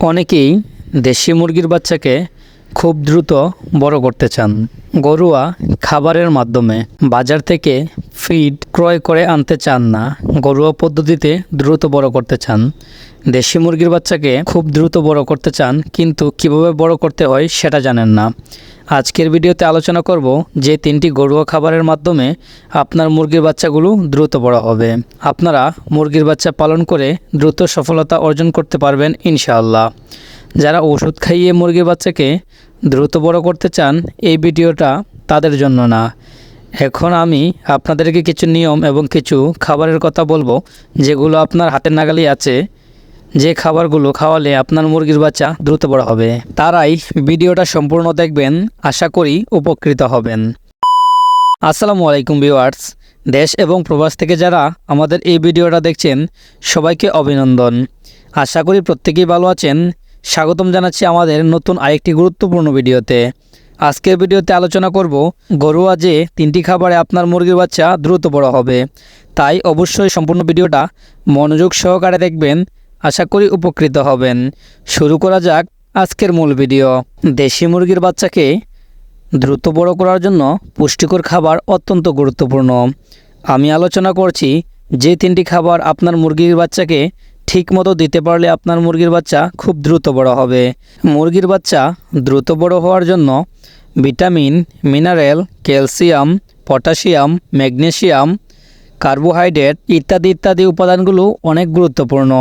অনেকেই দেশি মুরগির বাচ্চাকে খুব দ্রুত বড় করতে চান ঘরোয়া খাবারের মাধ্যমে। বাজার থেকে ফিড ক্রয় করে আনতে চান না, ঘরোয়া পদ্ধতিতে দ্রুত বড় করতে চান। দেশি মুরগির বাচ্চাকে খুব দ্রুত বড় করতে চান, কিন্তু কিভাবে বড় করতে হয় সেটা জানেন না। আজকের ভিডিওতে আলোচনা করব যে 3টি ঘরোয়া খাবারের মাধ্যমে আপনার মুরগির বাচ্চাগুলো দ্রুত বড় হবে। আপনারা মুরগির বাচ্চা পালন করে দ্রুত সফলতা অর্জন করতে পারবেন ইনশাআল্লাহ। যারা ওষুধ খাইয়ে মুরগির বাচ্চাকে দ্রুত বড় করতে চান, এই ভিডিওটা তাদের জন্য না। এখন আমি আপনাদেরকে কিছু নিয়ম এবং কিছু খাবারের কথা বলবো, যেগুলো আপনার হাতের নাগালেই আছে। যে খাবারগুলো খাওয়ালে আপনার মুরগির বাচ্চা দ্রুত বড় হবে, তারাই ভিডিওটা সম্পূর্ণ দেখবেন। আশা করি উপকৃত হবেন। আসসালামু আলাইকুম ভিউয়ার্স, দেশ এবং প্রবাস থেকে যারা আমাদের এই ভিডিওটা দেখছেন সবাইকে অভিনন্দন। আশা করি প্রত্যেকেই ভালো আছেন। স্বাগতম জানাচ্ছি আমাদের নতুন আরেকটি গুরুত্বপূর্ণ ভিডিওতে। আজকের ভিডিওতে আলোচনা করব ঘরোয়া যে 3টি খাবারে আপনার মুরগির বাচ্চা দ্রুত বড় হবে। তাই অবশ্যই সম্পূর্ণ ভিডিওটা মনোযোগ সহকারে দেখবেন। আশা করি উপকৃত হবেন। শুরু করা যাক আজকের মূল ভিডিও। দেশি মুরগির বাচ্চাকে দ্রুত বড় করার জন্য পুষ্টিকর খাবার অত্যন্ত গুরুত্বপূর্ণ। আমি আলোচনা করছি যে 3টি খাবার আপনার মুরগির বাচ্চাকে ঠিকমতো দিতে পারলে আপনার মুরগির বাচ্চা খুব দ্রুত বড় হবে। মুরগির বাচ্চা দ্রুত বড় হওয়ার জন্য vitamin, mineral, calcium, potassium, magnesium, carbohydrate ইত্যাদি ইত্যাদি উপাদানগুলো অনেক গুরুত্বপূর্ণ।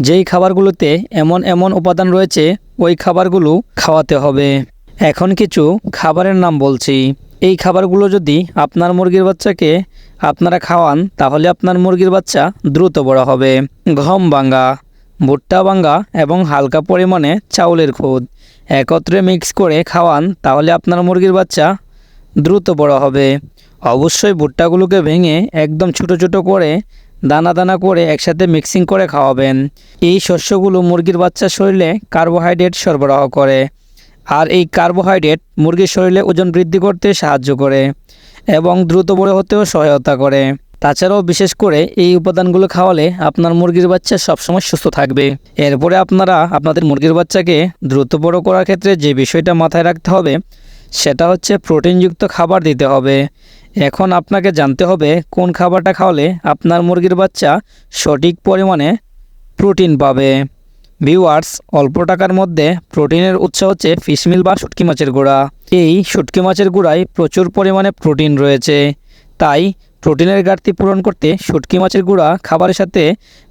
যেই খাবারগুলোতে এমন এমন উপাদান রয়েছে, ওই খাবারগুলো খাওয়াতে হবে। এখন কিছু খাবারের নাম বলছি। এই খাবারগুলো যদি আপনার মুরগির বাচ্চাকে আপনারা খাওয়ান, তাহলে আপনার মুরগির বাচ্চা দ্রুত বড় হবে। গম ভাঙ্গা, ভুট্টা ভাঙ্গা এবং হালকা পরিমাণে চাউলের খুদ একত্রে মিক্স করে খাওয়ান, তাহলে আপনার মুরগির বাচ্চা দ্রুত বড় হবে। অবশ্যই ভুট্টাগুলোকে ভেঙে একদম ছোটো ছোটো করে দানা দানা করে একসাথে মিক্সিং করে খাওয়াবেন। এই শস্যগুলো মুরগির বাচ্চার শরীরে কার্বোহাইড্রেট সরবরাহ করে, আর এই কার্বোহাইড্রেট মুরগির শরীরে ওজন বৃদ্ধি করতে সাহায্য করে এবং দ্রুত বড় হতেও সহায়তা করে। তাছাড়াও বিশেষ করে এই উপাদানগুলো খাওয়ালে আপনার মুরগির বাচ্চা সবসময় সুস্থ থাকবে। এরপরে আপনারা আপনাদের মুরগির বাচ্চাকে দ্রুত বড় করার ক্ষেত্রে যে বিষয়টা মাথায় রাখতে হবে, সেটা হচ্ছে প্রোটিনযুক্ত খাবার দিতে হবে। এখন আপনাকে জানতে হবে কোন খাবারটা খাওয়ালে আপনার মুরগির বাচ্চা সঠিক পরিমাণে প্রোটিন পাবে। ভিউয়ার্স, অল্প টাকার মধ্যে প্রোটিনের উৎস হচ্ছে ফিশমিল বা শুটকি মাছের গুঁড়া। এই শুটকি মাছের গুঁড়ায় প্রচুর পরিমাণে প্রোটিন রয়েছে। তাই প্রোটিনের ঘাটতি পূরণ করতে শুটকি মাছের গুঁড়া খাবারের সাথে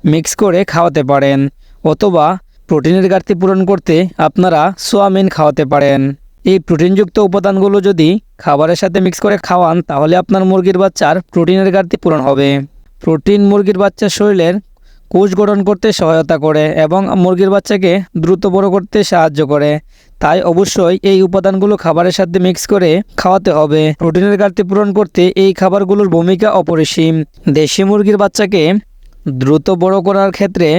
মিক্স করে খাওয়াতে পারেন, অথবা প্রোটিনের ঘাটতি পূরণ করতে আপনারা সোয়াবিন খাওয়াতে পারেন। এই প্রোটিনযুক্ত উপাদানগুলো যদি খাবারের সাথে মিক্স করে খাওয়ান, তাহলে আপনার মুরগির বাচ্চার প্রোটিনের ঘাটতি পূরণ হবে। প্রোটিন মুরগির বাচ্চার শরীরের কোষ গঠন করতে সহায়তা করে এবং মুরগির বাচ্চাকে দ্রুত বড় করতে সাহায্য করে। তাই অবশ্যই এই উপাদানগুলো খাবারের সাথে মিক্স করে খাওয়াতে হবে। প্রোটিনের ঘাটতি পূরণ করতে এই খাবারগুলোর ভূমিকা অপরিসীম। দেশি মুরগির বাচ্চাকে দ্রুত বড় করার ক্ষেত্রে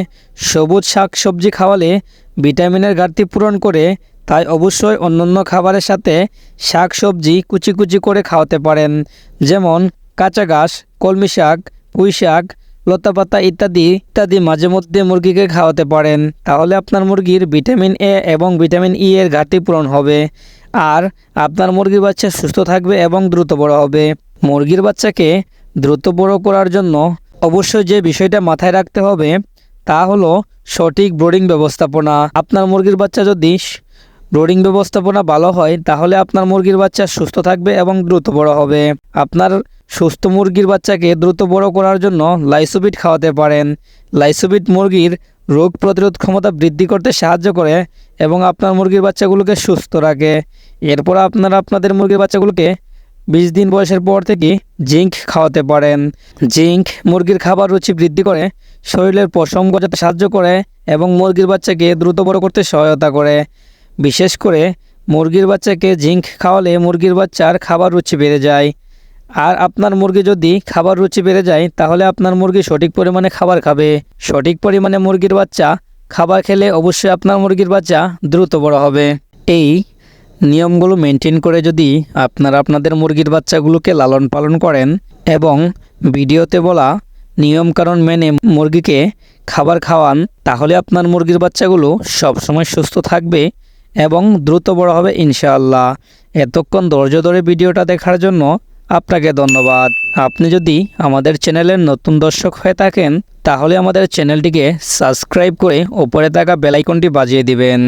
সবুজ শাক সবজি খাওয়ালে ভিটামিনের ঘাটতি পূরণ করে। তাই অবশ্যই অন্যান্য খাবারের সাথে শাক সবজি কুচি কুচি করে খাওয়াতে পারেন, যেমন কাঁচা ঘাস, কলমি শাক, পুঁই শাক, লতাপাতা ইত্যাদি ইত্যাদি মাঝে মধ্যে মুরগিকে খাওয়াতে পারেন। তাহলে আপনার মুরগির ভিটামিন এ এবং ভিটামিন ই এর ঘাটতি পূরণ হবে, আর আপনার মুরগির বাচ্চা সুস্থ থাকবে এবং দ্রুত বড় হবে। মুরগির বাচ্চাকে দ্রুত বড় করার জন্য অবশ্যই যে বিষয়টা মাথায় রাখতে হবে, তা হলো সঠিক ব্রিডিং ব্যবস্থাপনা। আপনার মুরগির বাচ্চা যদি ব্রিডিং ব্যবস্থাপনা ভালো হয়, তাহলে আপনার মুরগির বাচ্চা সুস্থ থাকবে এবং দ্রুত বড় হবে। আপনার সুস্থ মুরগির বাচ্চাকে দ্রুত বড় করার জন্য লাইসোবিট খাওয়াতে পারেন। লাইসোবিট মুরগির রোগ প্রতিরোধ ক্ষমতা বৃদ্ধি করতে সাহায্য করে এবং আপনার মুরগির বাচ্চাগুলোকে সুস্থ রাখে। এরপর আপনারা আপনাদের মুরগির বাচ্চাগুলোকে 20 দিন বয়সের পর থেকে জিঙ্ক খাওয়াতে পারেন। জিঙ্ক মুরগির খাবার রুচি বৃদ্ধি করে, শরীরের পশম গজাতে সাহায্য করে এবং মুরগির বাচ্চাকে দ্রুত বড় করতে সহায়তা করে। বিশেষ করে মুরগির বাচ্চাকে জিঙ্ক খাওয়ালে মুরগির বাচ্চার খাবার রুচি বেড়ে যায়। আর আপনার মুরগি যদি খাবার রুচি বেড়ে যায়, তাহলে আপনার মুরগি সঠিক পরিমাণে খাবার খাবে। সঠিক পরিমাণে মুরগির বাচ্চা খাবার খেলে অবশ্যই আপনার মুরগির বাচ্চা দ্রুত বড় হবে। এই নিয়মগুলো মেনটেন করে যদি আপনারা আপনাদের মুরগির বাচ্চাগুলোকে লালন পালন করেন এবং ভিডিওতে বলা নিয়মকানুন মেনে মুরগিকে খাবার খাওয়ান, তাহলে আপনার মুরগির বাচ্চাগুলো সবসময় সুস্থ থাকবে এবং দ্রুত বড় হবে ইনশাআল্লাহ। এতক্ষণ ধৈর্য ধরে ভিডিওটা দেখার জন্য আপনাকে ধন্যবাদ। আপনি যদি আমাদের চ্যানেলের নতুন দর্শক হয়ে থাকেন তাহলে আমাদের চ্যানেলটিকে সাবস্ক্রাইব করে উপরে থাকা বেল আইকনটি বাজিয়ে দিবেন।